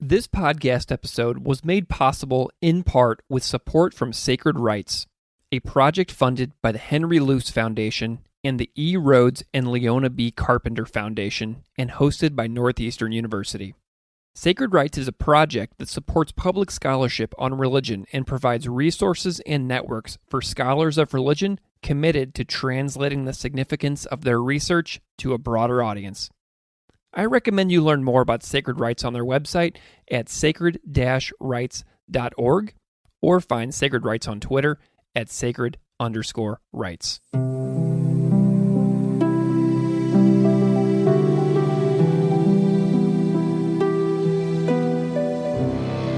This podcast episode was made possible in part with support from Sacred Rights, a project funded by the Henry Luce Foundation and the E. Rhodes and Leona B. Carpenter Foundation and hosted by Northeastern University. Sacred Rights is a project that supports public scholarship on religion and provides resources and networks for scholars of religion committed to translating the significance of their research to a broader audience. I recommend you learn more about Sacred Rights on their website at sacred-rights.org or find Sacred Rights on Twitter at sacred_rights.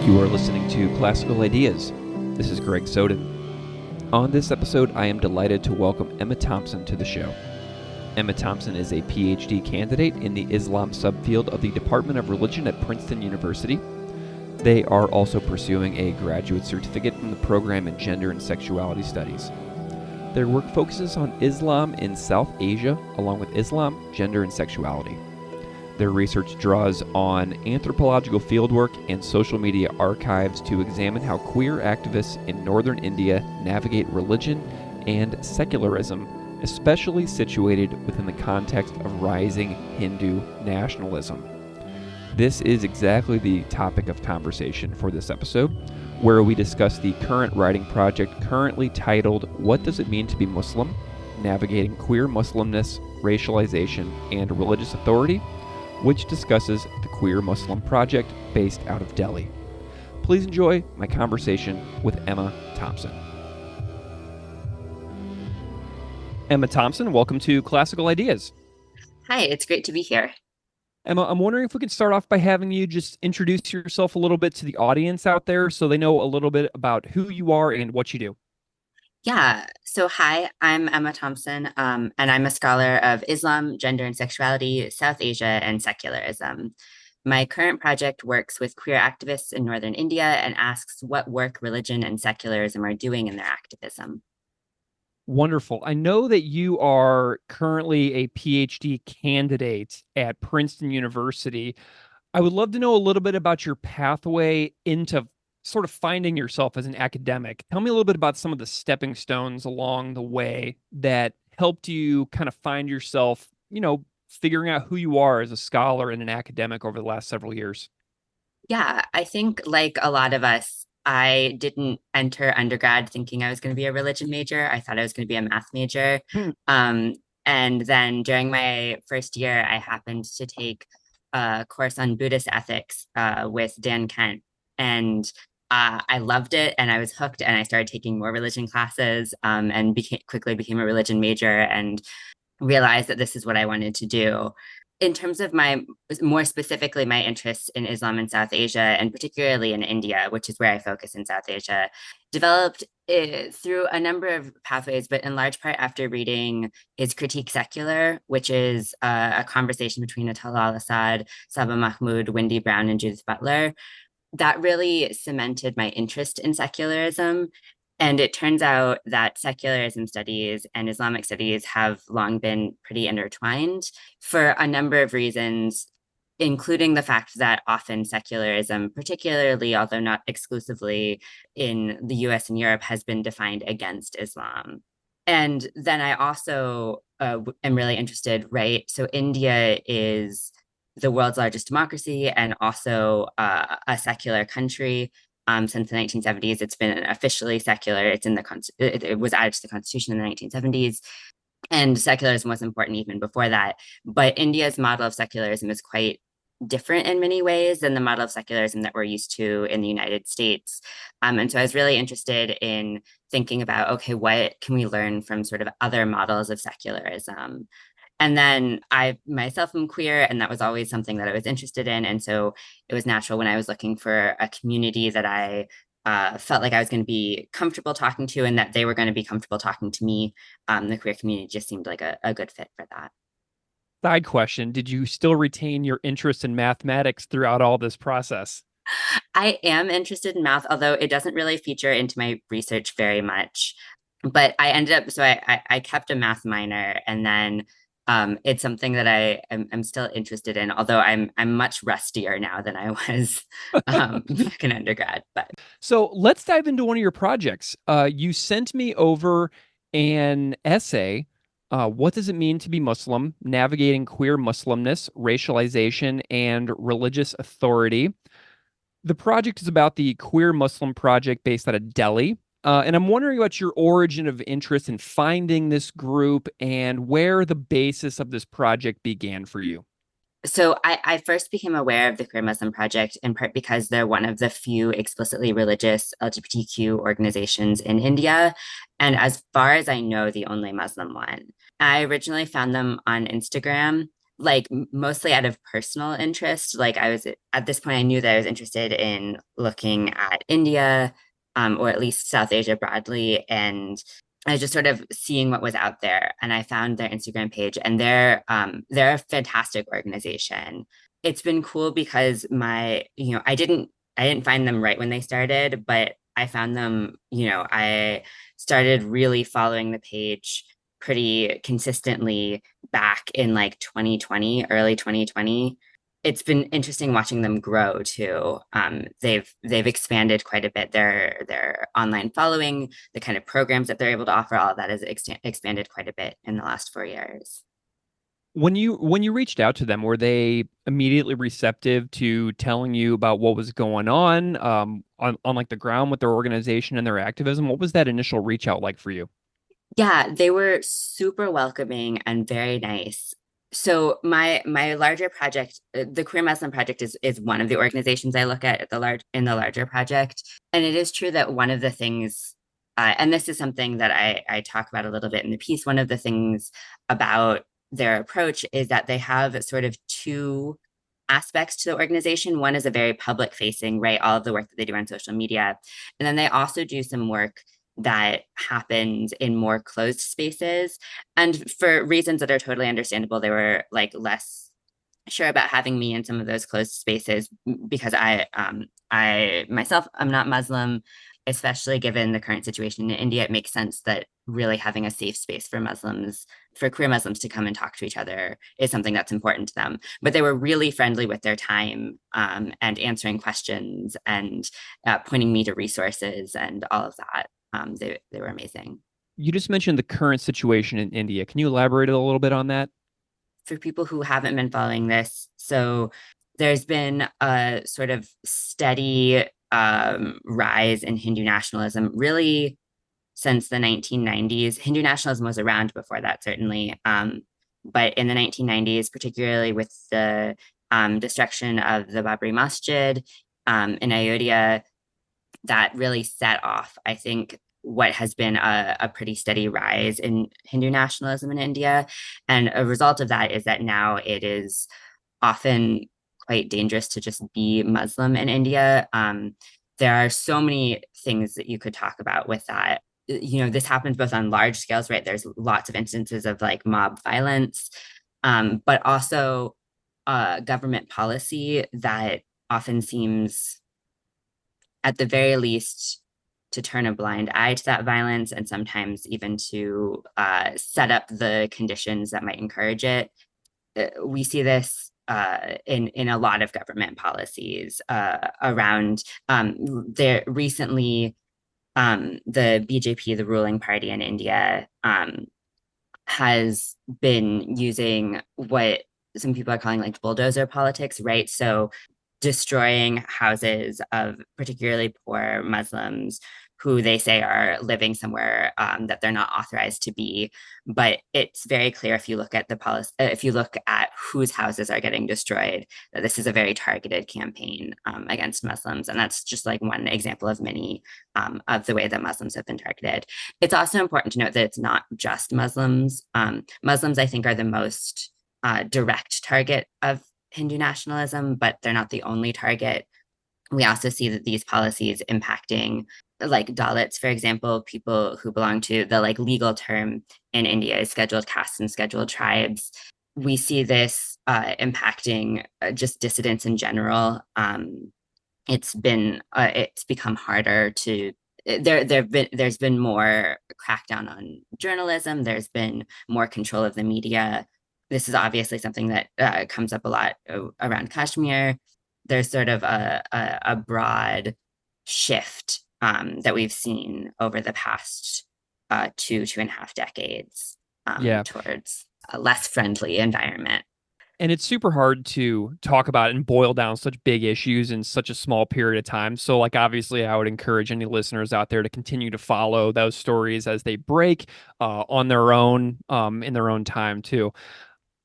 You are listening to Classical Ideas. This is Greg Soden. On this episode, I am delighted to welcome Emma Thompson to the show. Emma Thompson is a PhD candidate in the Islam subfield of the Department of Religion at Princeton University. They are also pursuing a graduate certificate from the program in Gender and Sexuality Studies. Their work focuses on Islam in South Asia, along with Islam, gender, and sexuality. Their research draws on anthropological fieldwork and social media archives to examine how queer activists in northern India navigate religion and secularism, especially situated within the context of rising Hindu nationalism. This is exactly the topic of conversation for this episode, where we discuss the current writing project currently titled What Does It Mean to Be Muslim? Navigating Queer Muslimness, Racialization, and Religious Authority, which discusses the Queer Muslim Project based out of Delhi. Please enjoy my conversation with Emma Thompson. Emma Thompson, welcome to Classical Ideas. Hi, it's great to be here. Emma, I'm wondering if we could start off by having you just introduce yourself a little bit to the audience out there so they know a little bit about who you are and what you do. Yeah, so hi, I'm Emma Thompson, and I'm a scholar of Islam, gender and sexuality, South Asia, and secularism. My current project works with queer activists in northern India and asks what work religion and secularism are doing in their activism. Wonderful. I know that you are currently a PhD candidate at Princeton University. I would love to know a little bit about your pathway into sort of finding yourself as an academic. Tell me a little bit about some of the stepping stones along the way that helped you kind of find yourself, figuring out who you are as a scholar and an academic over the last several years. Yeah, I think like a lot of us, I didn't enter undergrad thinking I was going to be a religion major. I thought I was going to be a math major. Hmm. Um, and then during my first year, I happened to take a course on Buddhist ethics with Dan Kent. And I loved it and I was hooked and I started taking more religion classes and quickly became a religion major and realized that this is what I wanted to do. In terms of more specifically, my interests in Islam in South Asia, and particularly in India, which is where I focus in South Asia, developed through a number of pathways, but in large part after reading Is Critique Secular, which is a conversation between Atala al-Assad, Saba Mahmood, Wendy Brown, and Judith Butler. That really cemented my interest in secularism. And it turns out that secularism studies and Islamic studies have long been pretty intertwined for a number of reasons, including the fact that often secularism, particularly, although not exclusively in the US and Europe, has been defined against Islam. And then I also am really interested, right? So India is the world's largest democracy and also a secular country. Since the 1970s, it's been officially secular. It was added to the constitution in the 1970s, and secularism was important even before that. But India's model of secularism is quite different in many ways than the model of secularism that we're used to in the United States. And so I was really interested in thinking about, okay, what can we learn from sort of other models of secularism? And then I myself am queer, and that was always something that I was interested in. And so it was natural when I was looking for a community that I felt like I was going to be comfortable talking to and that they were going to be comfortable talking to me. The queer community just seemed like a good fit for that. Side question, did you still retain your interest in mathematics throughout all this process? I am interested in math, although it doesn't really feature into my research very much. But I ended up, so I kept a math minor and then it's something that I'm still interested in, although I'm much rustier now than I was back in undergrad. But So let's dive into one of your projects. You sent me over an essay. What does it mean to be Muslim? Navigating queer Muslimness, racialization, and religious authority. The project is about the Queer Muslim Project based out of Delhi. And I'm wondering about your origin of interest in finding this group and where the basis of this project began for you. so I first became aware of the Queer Muslim Project in part because they're one of the few explicitly religious LGBTQ organizations in India. And as far as I know, the only Muslim one. I originally found them on Instagram, like mostly out of personal interest. Like I was at this point, I knew that I was interested in looking at India, or at least South Asia broadly. And I was just sort of seeing what was out there, and I found their Instagram page, and they're a fantastic organization. It's been cool because I didn't find them right when they started, but I found them, I started really following the page pretty consistently back in like 2020, early 2020. It's been interesting watching them grow too. They've expanded quite a bit. Their online following, the kind of programs that they're able to offer, all of that has expanded quite a bit in the last 4 years. When you reached out to them, were they immediately receptive to telling you about what was going on like the ground with their organization and their activism? What was that initial reach out like for you? Yeah, they were super welcoming and very nice. So my larger project, the Queer Muslim Project, is one of the organizations I look at the larger project, and it is true that one of the things, and this is something that I talk about a little bit in the piece. One of the things about their approach is that they have sort of two aspects to the organization. One is a very public facing, right? All of the work that they do on social media, and then they also do some work that happens in more closed spaces. And for reasons that are totally understandable, they were like less sure about having me in some of those closed spaces because I myself I'm not Muslim, especially given the current situation in India. It makes sense that really having a safe space for Muslims, for queer Muslims to come and talk to each other is something that's important to them. But they were really friendly with their time, and answering questions and pointing me to resources and all of that. They were amazing. You just mentioned the current situation in India. Can you elaborate a little bit on that? For people who haven't been following this, so there's been a sort of steady rise in Hindu nationalism, really since the 1990s. Hindu nationalism was around before that, certainly, but in the 1990s, particularly with the destruction of the Babri Masjid in Ayodhya, that really set off, I think, what has been a pretty steady rise in Hindu nationalism in India. And a result of that is that now it is often quite dangerous to just be Muslim in India. There are so many things that you could talk about with that. This happens both on large scales, right? There's lots of instances of like mob violence, but also government policy that often seems, at the very least, to turn a blind eye to that violence and sometimes even to set up the conditions that might encourage it. We see this in a lot of government policies around there recently. The BJP, the ruling party in India, has been using what some people are calling like bulldozer politics, right? So destroying houses of particularly poor Muslims who they say are living somewhere that they're not authorized to be. But it's very clear if you look at the policy, if you look at whose houses are getting destroyed, that this is a very targeted campaign against Muslims. And that's just like one example of many of the way that Muslims have been targeted. It's also important to note that it's not just Muslims. Muslims, I think, are the most direct target of Hindu nationalism, but they're not the only target. We also see that these policies impacting like Dalits, for example, people who belong to the like legal term in India is scheduled castes and scheduled tribes. We see this impacting just dissidents in general. It's become harder to there's been more crackdown on journalism. There's been more control of the media. this is obviously something that comes up a lot around Kashmir. There's sort of a broad shift that we've seen over the past 2.5 decades Yeah. towards a less friendly environment. And it's super hard to talk about and boil down such big issues in such a small period of time. So, like, obviously, I would encourage any listeners out there to continue to follow those stories as they break on their own, in their own time, too.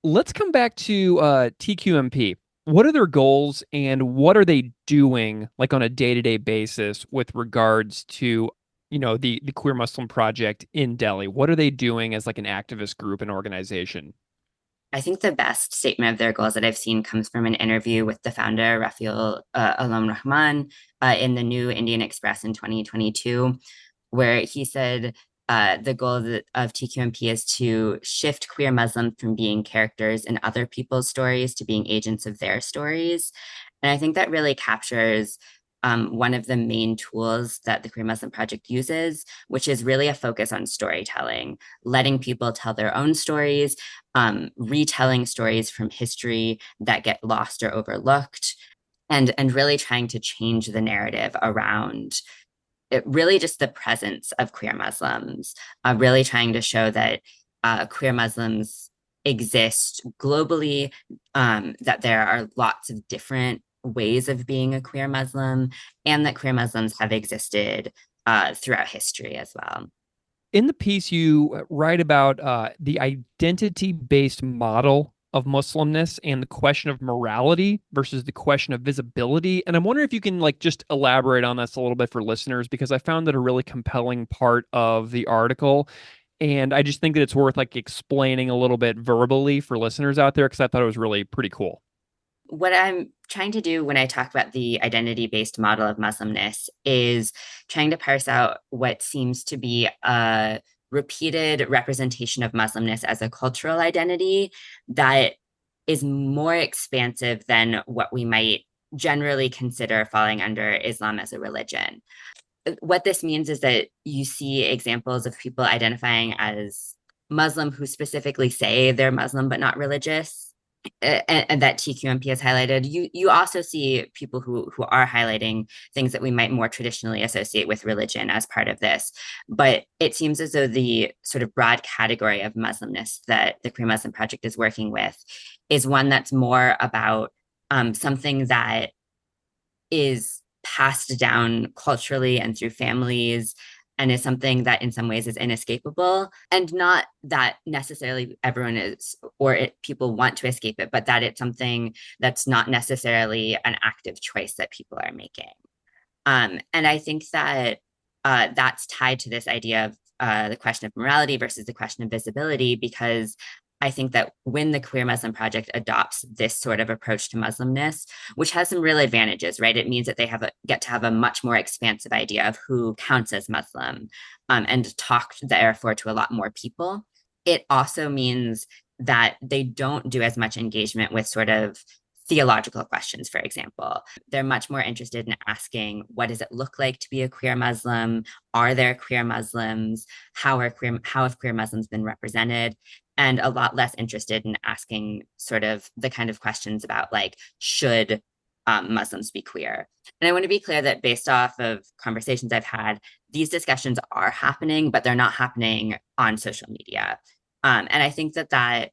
Let's come back to TQMP. What are their goals and what are they doing, like, on a day-to-day basis with regards to, the Queer Muslim Project in Delhi? What are they doing as, like, an activist group and organization? I think the best statement of their goals that I've seen comes from an interview with the founder, Rafiul Alam Rahman, in the New Indian Express in 2022, where he said the goal of TQMP is to shift queer Muslims from being characters in other people's stories to being agents of their stories. And I think that really captures one of the main tools that the Queer Muslim Project uses, which is really a focus on storytelling, letting people tell their own stories, retelling stories from history that get lost or overlooked, and really trying to change the narrative around really just the presence of queer Muslims, really trying to show that queer Muslims exist globally, that there are lots of different ways of being a queer Muslim, and that queer Muslims have existed throughout history as well. In the piece, you write about the identity-based model of Muslimness and the question of morality versus the question of visibility. And I'm wondering if you can like just elaborate on this a little bit for listeners, because I found that a really compelling part of the article. And I just think that it's worth like explaining a little bit verbally for listeners out there because I thought it was really pretty cool. What I'm trying to do when I talk about the identity based model of Muslimness is trying to parse out what seems to be a repeated representation of Muslimness as a cultural identity that is more expansive than what we might generally consider falling under Islam as a religion. What this means is that you see examples of people identifying as Muslim who specifically say they're Muslim but not religious, and that TQMP has highlighted. You also see people who are highlighting things that we might more traditionally associate with religion as part of this. But it seems as though the sort of broad category of Muslimness that the Queer Muslim Project is working with is one that's more about something that is passed down culturally and through families, and is something that in some ways is inescapable, and not that necessarily everyone is people want to escape it, but that it's something that's not necessarily an active choice that people are making. And I think that that's tied to this idea of the question of morality versus the question of visibility, because I think that when the Queer Muslim Project adopts this sort of approach to Muslimness, which has some real advantages, right? It means that they get to have a much more expansive idea of who counts as Muslim, and talk therefore to a lot more people. It also means that they don't do as much engagement with sort of theological questions, for example. They're much more interested in asking, what does it look like to be a queer Muslim? Are there queer Muslims? How have queer Muslims been represented? And a lot less interested in asking sort of the kind of questions about like, should Muslims be queer? And I want to be clear that based off of conversations I've had, these discussions are happening, but they're not happening on social media. And I think that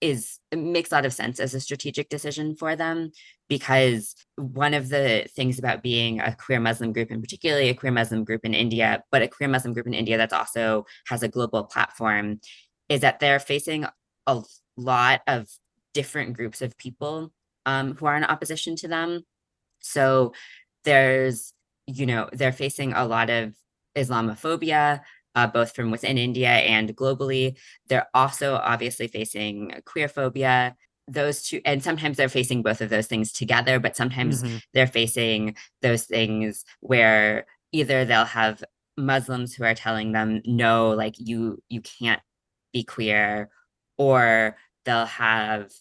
it makes a lot of sense as a strategic decision for them, because one of the things about being a queer Muslim group, and particularly a queer Muslim group in India, but a queer Muslim group in India that's also has a global platform, is that they're facing a lot of different groups of people who are in opposition to them. So they're facing a lot of Islamophobia, both from within India and globally. They're also obviously facing queer phobia. Those two, and sometimes they're facing both of those things together, but sometimes Mm-hmm. they're facing those things where either they'll have Muslims who are telling them, no, like you can't be queer, or they'll have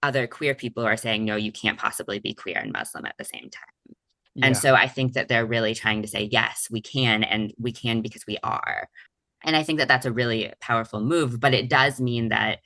other queer people who are saying, no, you can't possibly be queer and Muslim at the same time. And Yeah. so I think that they're really trying to say, yes, we can, and we can because we are. And I think that that's a really powerful move, but it does mean that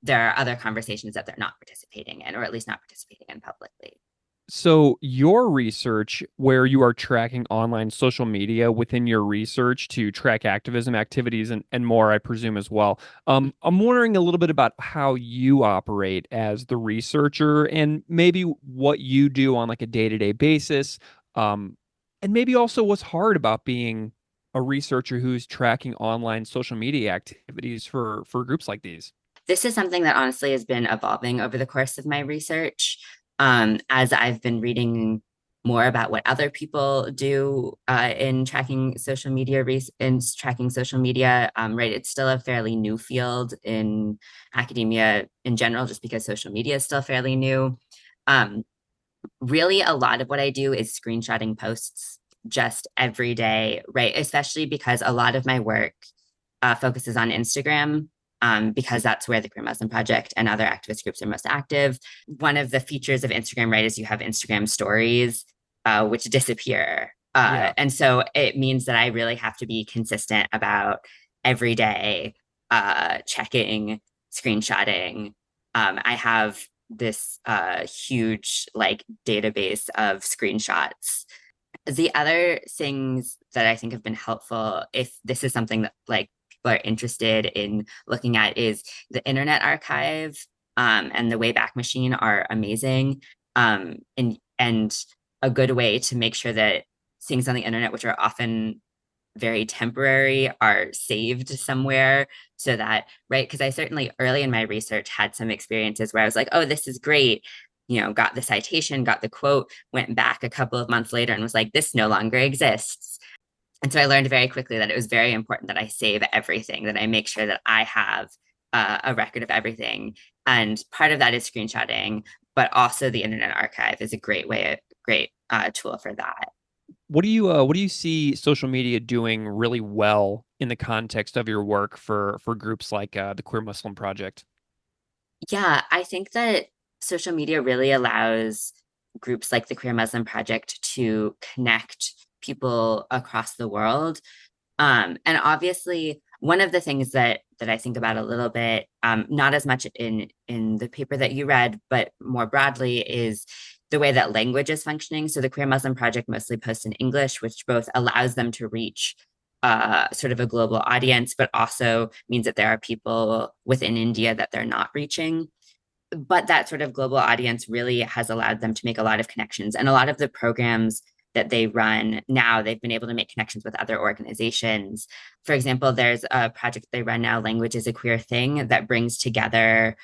there are other conversations that they're not participating in, or at least not participating in publicly. So, your research, where you are tracking online social media within your research to track activism activities and more, I presume, as well. I'm wondering a little bit about how you operate as the researcher and maybe what you do on like a day-to-day basis. Um, and maybe also what's hard about being a researcher who's tracking online social media activities for groups like these. This is something that honestly has been evolving over the course of my research. As I've been reading more about what other people do in tracking social media, right? It's still a fairly new field in academia in general, just because social media is still fairly new. Um, Really, a lot of what I do is screenshotting posts just every day, right? Especially because a lot of my work focuses on Instagram, because that's where the Queer Muslim Project and other activist groups are most active. One of the features of Instagram, right, is you have Instagram stories, which disappear. Yeah. And so it means that I really have to be consistent about every day checking, screenshotting. I have this huge like database of screenshots. The other things that I think have been helpful, if this is something that like people are interested in looking at, is the Internet Archive and the Wayback Machine are amazing, and a good way to make sure that things on the internet, which are often very temporary, are saved somewhere, so that, right, because I certainly early in my research had some experiences where I was like, oh, this is great, got the citation, got the quote, went back a couple of months later and was like, this no longer exists. And so I learned very quickly that it was very important that I save everything, that I make sure that I have a record of everything. And part of that is screenshotting, but also the Internet Archive is a great tool for that. What do you see social media doing really well in the context of your work for groups like the Queer Muslim Project? Yeah, I think that social media really allows groups like the Queer Muslim Project to connect people across the world. And obviously, one of the things that I think about a little bit, not as much in the paper that you read, but more broadly, is the way that language is functioning. So the Queer Muslim Project mostly posts in English, which both allows them to reach sort of a global audience, but also means that there are people within India that they're not reaching. But that sort of global audience really has allowed them to make a lot of connections. And a lot of the programs that they run now, they've been able to make connections with other organizations. For example, there's a project they run now, Language is a Queer Thing, that brings together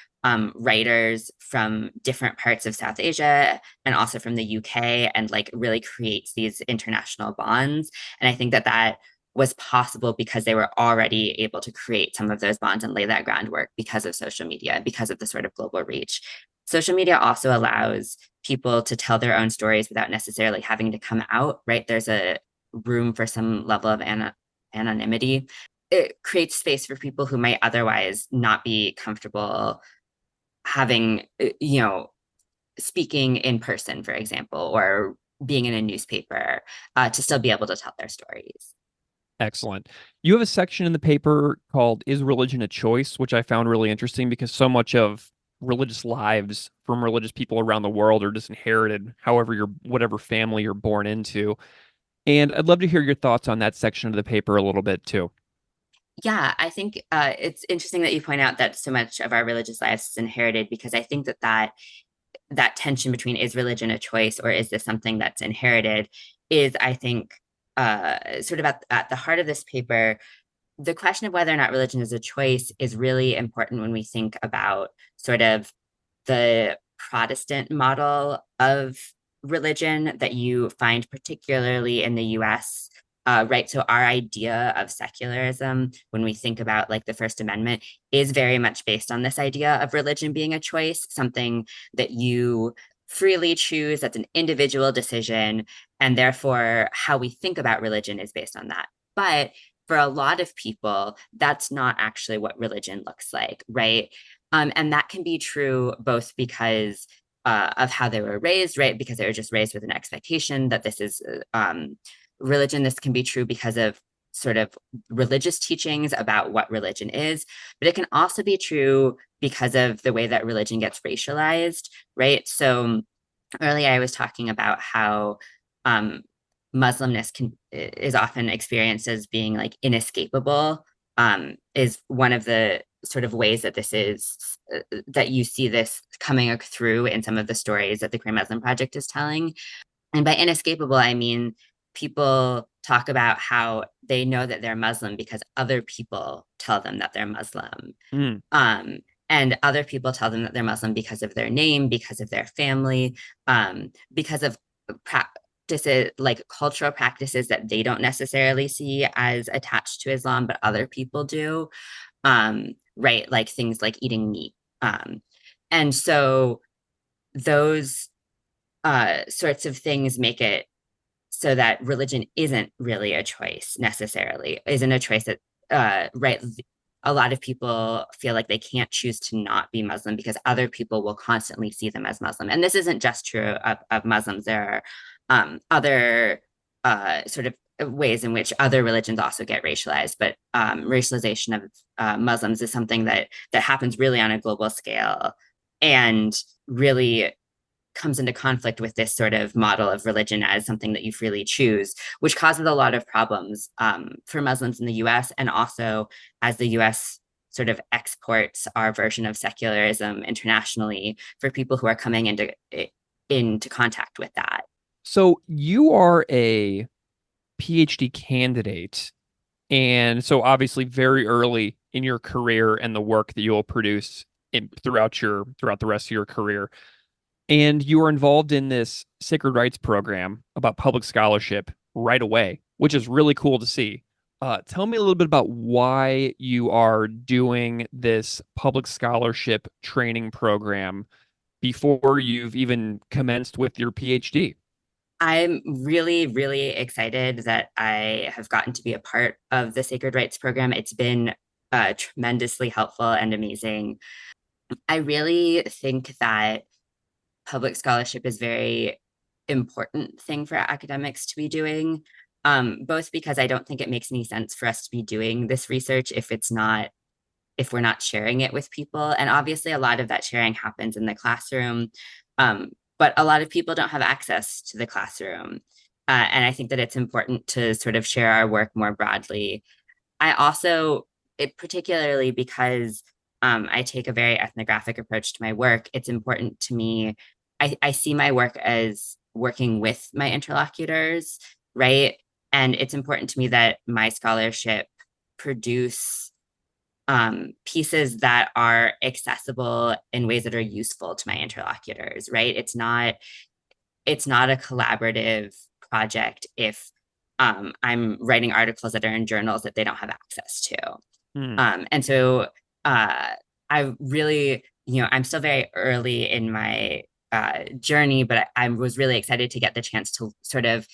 writers from different parts of South Asia and also from the UK, and like really creates these international bonds. And I think that that was possible because they were already able to create some of those bonds and lay that groundwork because of social media, because of the sort of global reach. Social media also allows people to tell their own stories without necessarily having to come out, right? There's a room for some level of anonymity. It creates space for people who might otherwise not be comfortable having, speaking in person, for example, or being in a newspaper, to still be able to tell their stories. Excellent. You have a section in the paper called Is Religion a Choice, which I found really interesting because so much of religious lives from religious people around the world are just inherited, however whatever family you're born into. And I'd love to hear your thoughts on that section of the paper a little bit too. Yeah, I think it's interesting that you point out that so much of our religious lives is inherited, because I think that tension between, is religion a choice or is this something that's inherited, is, I think, sort of at the heart of this paper. The question of whether or not religion is a choice is really important when we think about sort of the Protestant model of religion that you find particularly in the US. Right. So our idea of secularism, when we think about like the First Amendment, is very much based on this idea of religion being a choice, something that you freely choose, that's an individual decision. And therefore, how we think about religion is based on that. But for a lot of people, that's not actually what religion looks like, right? And that can be true both because of how they were raised, right? Because they were just raised with an expectation that this is religion. This can be true because of sort of religious teachings about what religion is, but it can also be true because of the way that religion gets racialized, right? So earlier I was talking about how um, Muslimness is often experienced as being like inescapable. Is one of the sort of ways that this is that you see this coming through in some of the stories that the Queer Muslim Project is telling. And by inescapable, I mean people talk about how they know that they're Muslim because other people tell them that they're Muslim. Mm. Um, and other people tell them that they're Muslim because of their name, because of their family, because of practices like cultural practices that they don't necessarily see as attached to Islam, but other people do. Right? Like things like eating meat. And so those sorts of things make it so that religion isn't really a choice necessarily, isn't a choice that, right, a lot of people feel like they can't choose to not be Muslim because other people will constantly see them as Muslim. And this isn't just true of Muslims. There are other sort of ways in which other religions also get racialized, but racialization of Muslims is something that happens really on a global scale and really comes into conflict with this sort of model of religion as something that you freely choose, which causes a lot of problems for Muslims in the US, and also as the US sort of exports our version of secularism internationally for people who are coming into contact with that. So you are a PhD candidate, and so obviously very early in your career and the work that you'll produce throughout the rest of your career. And you were involved in this sacred rights program about public scholarship right away, which is really cool to see. Tell me a little bit about why you are doing this public scholarship training program before you've even commenced with your PhD. I'm really, really excited that I have gotten to be a part of the Sacred Rights program. It's been tremendously helpful and amazing. I really think that public scholarship is very important thing for academics to be doing, both because I don't think it makes any sense for us to be doing this research if we're not sharing it with people. And obviously, a lot of that sharing happens in the classroom, but a lot of people don't have access to the classroom. And I think that it's important to sort of share our work more broadly. I also, particularly because I take a very ethnographic approach to my work, it's important to me. I see my work as working with my interlocutors, right? And it's important to me that my scholarship produce pieces that are accessible in ways that are useful to my interlocutors, right? It's not a collaborative project if I'm writing articles that are in journals that they don't have access to. Hmm. And so I really, I'm still very early in my journey, but I was really excited to get the chance to sort of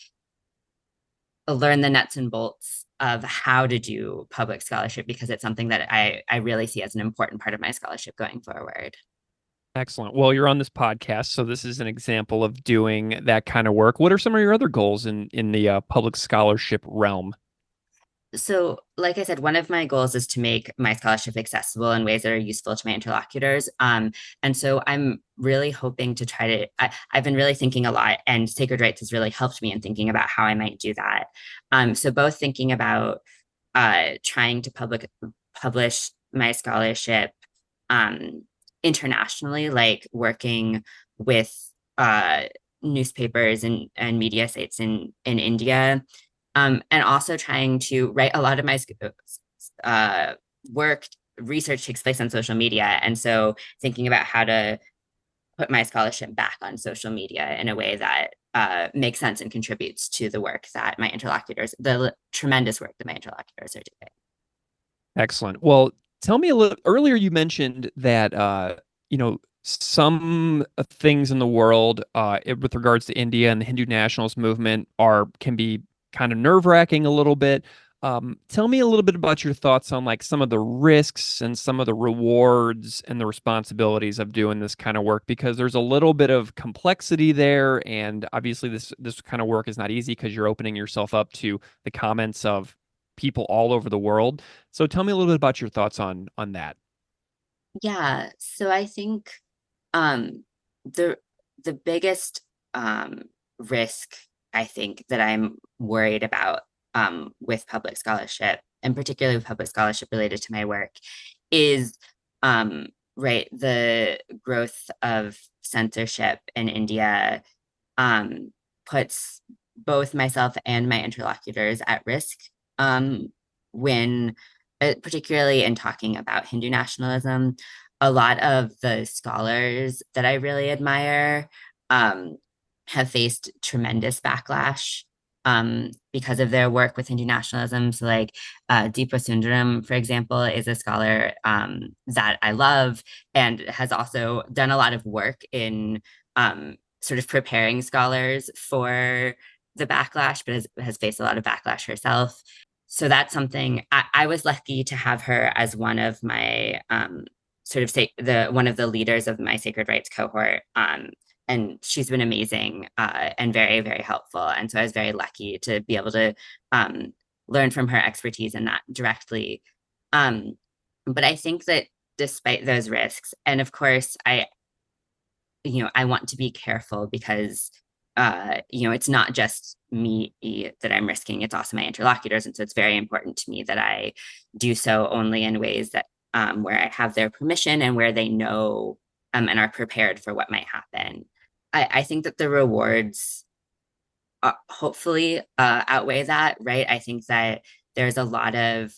learn the nuts and bolts of how to do public scholarship because it's something that I really see as an important part of my scholarship going forward. Excellent. Well, you're on this podcast, so this is an example of doing that kind of work. What are some of your other goals in the public scholarship realm? So, like I said, one of my goals is to make my scholarship accessible in ways that are useful to my interlocutors. And so I'm really hoping to try to, I've been really thinking a lot, and Sacred Rights has really helped me in thinking about how I might do that. So both thinking about trying to publish my scholarship internationally, like working with uh, newspapers and media sites in India, and also trying to write a lot of my uh, work research takes place on social media, and so thinking about how to put my scholarship back on social media in a way that makes sense and contributes to the work that my interlocutors, the tremendous work that my interlocutors are doing. Excellent. Well, tell me a little earlier you mentioned that some things in the world with regards to India and the Hindu nationalist movement are can be kind of nerve-wracking a little bit. Tell me a little bit about your thoughts on like some of the risks and some of the rewards and the responsibilities of doing this kind of work because there's a little bit of complexity there, and obviously this kind of work is not easy because you're opening yourself up to the comments of people all over the world. So tell me a little bit about your thoughts on that. Yeah, so I think um the the biggest risk I think that I'm worried about with public scholarship, and particularly with public scholarship related to my work, is right, the growth of censorship in India um puts both myself and my interlocutors at risk when particularly in talking about Hindu nationalism. A lot of the scholars that I really admire um, have faced tremendous backlash because of their work with Hindu nationalism. So, like Deepa Sundaram, for example, is a scholar that I love and has also done a lot of work in sort of preparing scholars for the backlash, but has faced a lot of backlash herself. So that's something I was lucky to have her as one of my sort of say the one of the leaders of my sacred rights cohort. And she's been amazing and very, very helpful. And so I was very lucky to be able to um, learn from her expertise in that directly. Um, but I think that despite those risks, and of course, I want to be careful because it's not just me that I'm risking, it's also my interlocutors. And so it's very important to me that I do so only in ways that where I have their permission and where they know and are prepared for what might happen. I think that the rewards hopefully outweigh that, right? I think that there's a lot of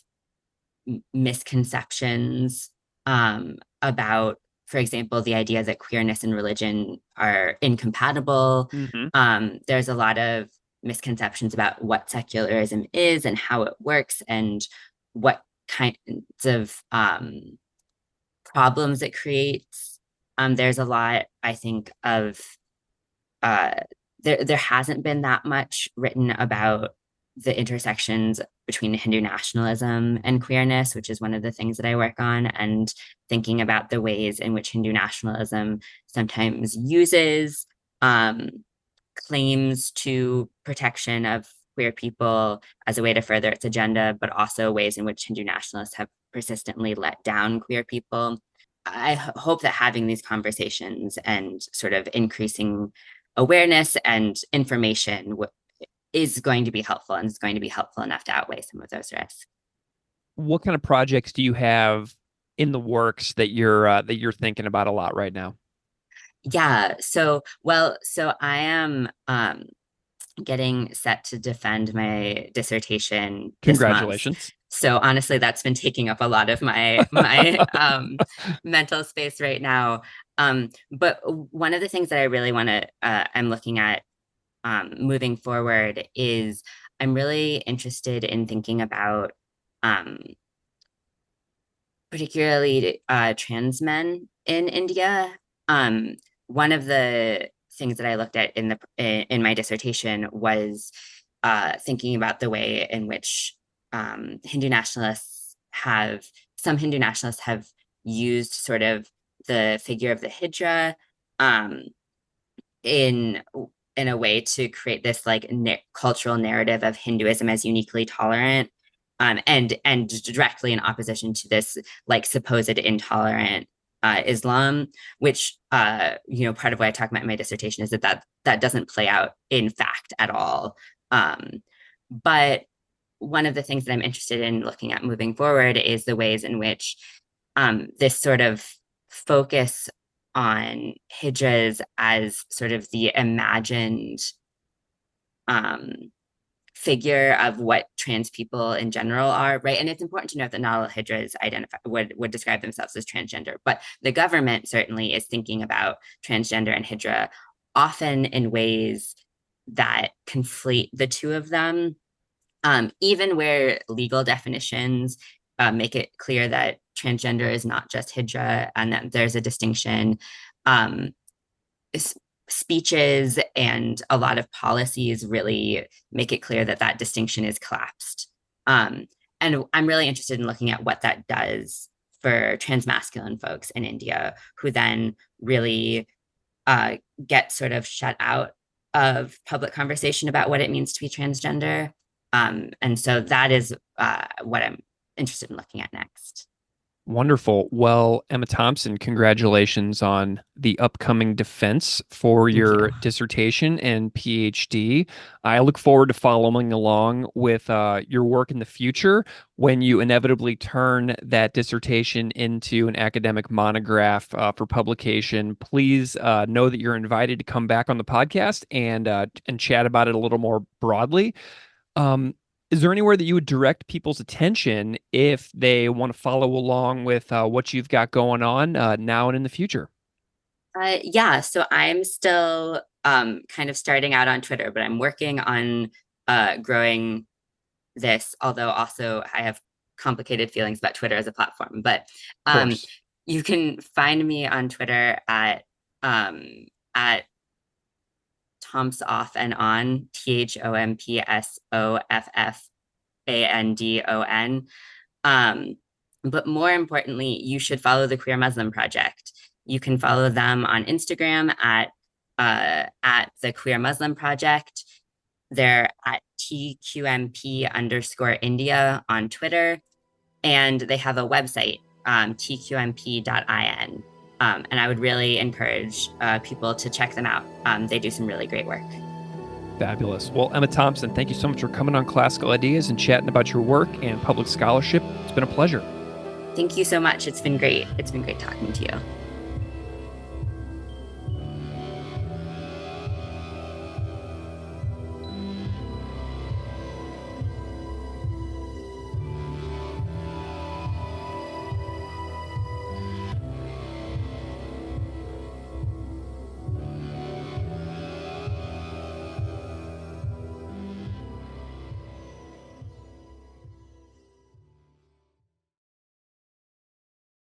misconceptions about, for example, the idea that queerness and religion are incompatible. Mm-hmm. There's a lot of misconceptions about what secularism is and how it works and what kinds of problems it creates. There's a lot, I think, of uh, there hasn't been that much written about the intersections between Hindu nationalism and queerness, which is one of the things that I work on, and thinking about the ways in which Hindu nationalism sometimes uses claims to protection of queer people as a way to further its agenda, but also ways in which Hindu nationalists have persistently let down queer people. I hope that having these conversations and sort of increasing awareness and information is going to be helpful and is going to be helpful enough to outweigh some of those risks. What kind of projects do you have in the works that you're thinking about a lot right now? Yeah, so I am getting set to defend my dissertation this month. Congratulations. So honestly, that's been taking up a lot of my mental space right now. But one of the things that I really want to I'm looking at moving forward is I'm really interested in thinking about um, particularly trans men in India. Um, One of the things that I looked at in my dissertation was thinking about the way in which Hindu nationalists have some Hindu nationalists have used sort of the figure of the Hijra um, in in a way to create this like cultural narrative of Hinduism as uniquely tolerant, and directly in opposition to this like supposed intolerant Islam, which part of what I talk about in my dissertation is that doesn't play out in fact at all. But one of the things that I'm interested in looking at moving forward is the ways in which this sort of focus on hijras as sort of the imagined um, figure of what trans people in general are, right? And it's important to note that not all hijras would describe themselves as transgender, but the government certainly is thinking about transgender and hijra often in ways that conflate the two of them, even where legal definitions make it clear that transgender is not just hijra and that there's a distinction. Um, Speeches and a lot of policies really make it clear that that distinction is collapsed. And I'm really interested in looking at what that does for transmasculine folks in India who then really get sort of shut out of public conversation about what it means to be transgender. And so that is what I'm interested in looking at next. Wonderful. Well, Emma Thompson, congratulations on the upcoming defense for Thank you. your dissertation and PhD. I look forward to following along with your work in the future when you inevitably turn that dissertation into an academic monograph for publication. Please know that you're invited to come back on the podcast and chat about it a little more broadly. Um, is there anywhere that you would direct people's attention if they want to follow along with what you've got going on now and in the future? Yeah, so I'm still kind of starting out on Twitter, but I'm working on growing this, although also I have complicated feelings about Twitter as a platform. But Of um, course. you can find me on Twitter at Tomps off and on, ThompsOffandon. Um, but more importantly, you should follow the Queer Muslim Project. You can follow them on Instagram at the Queer Muslim Project. They're at TQMP underscore India on Twitter. And they have a website, tqmp.in. And I would really encourage people to check them out. They do some really great work. Fabulous. Well, Emma Thompson, thank you so much for coming on Classical Ideas and chatting about your work and public scholarship. It's been a pleasure. Thank you so much. It's been great. It's been great talking to you.